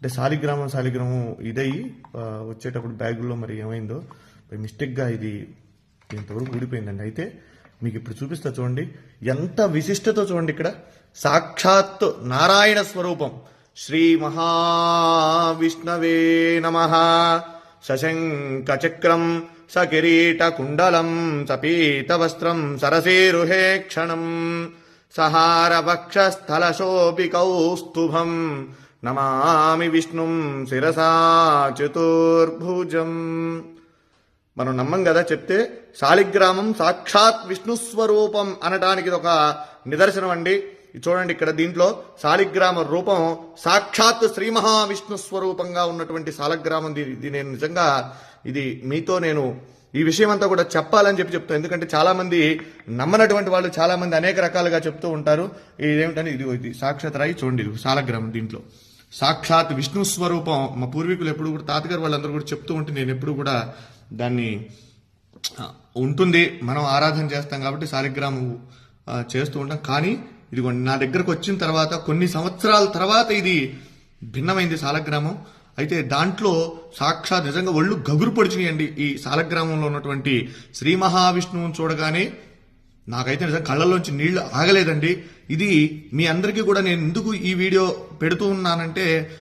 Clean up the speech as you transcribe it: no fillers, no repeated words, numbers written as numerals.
అంటే శాలిగ్రామం ఇదయ్యి వచ్చేటప్పుడు బ్యాగుల్లో మరి ఏమైందో మిస్టేక్గా ఇది ఇంతవరకు ఊడిపోయిందండి. అయితే మీకు ఇప్పుడు చూపిస్తా చూడండి, ఎంత విశిష్టతో చూడండి. ఇక్కడ సాక్షాత్ నారాయణ స్వరూపం శ్రీ మహావిష్ణవే నమః. శశంక చక్రం సకిరీట కుండలం సపీత వస్త్రం సరసేరుహే క్షణం సహార వక్షస్థల శోభికౌస్తుభం నమామి విష్ణుం శిరసా చతుర్భుజం. మనం నమ్మం కదా చెప్తే. శాలిగ్రామం సాక్షాత్ విష్ణు స్వరూపం అనడానికి ఇది ఒక నిదర్శనం అండి. చూడండి ఇక్కడ దీంట్లో శాలిగ్రామ రూపం సాక్షాత్ శ్రీ మహావిష్ణు స్వరూపంగా ఉన్నటువంటి శాలిగ్రామం. ఇది నేను నిజంగా ఇది మీతో నేను ఈ విషయం అంతా కూడా చెప్పాలని చెప్తాను. ఎందుకంటే చాలా మంది నమ్మనటువంటి వాళ్ళు చాలా మంది అనేక రకాలుగా చెప్తూ ఉంటారు. ఇదేమిటని ఇది సాక్షాత్ రాయి చూడండి, ఇది శాలిగ్రామం. దీంట్లో సాక్షాత్ విష్ణు స్వరూపం. మా పూర్వీకులు ఎప్పుడు కూడా తాతగారు వాళ్ళందరూ కూడా చెప్తూ ఉంటే నేను ఎప్పుడు కూడా దాన్ని ఉంటుంది, మనం ఆరాధన చేస్తాం కాబట్టి శాలిగ్రామం చేస్తూ ఉంటాం. కానీ ఇదిగోండి నా దగ్గరకు వచ్చిన తర్వాత కొన్ని సంవత్సరాల తర్వాత ఇది భిన్నమైంది శాలిగ్రామం. అయితే దాంట్లో సాక్షాత్ నిజంగా ఒళ్ళు గగురు పొడిచినాయండి. ఈ శాలిగ్రామంలో ఉన్నటువంటి శ్రీ మహావిష్ణువుని చూడగానే నాకైతే నిజంగా కళ్ళల్లోంచి నీళ్లు ఆగలేదండి. ఇది మీ అందరికీ కూడా నేను ఎందుకు ఈ వీడియో పెడుతూ ఉన్నానంటే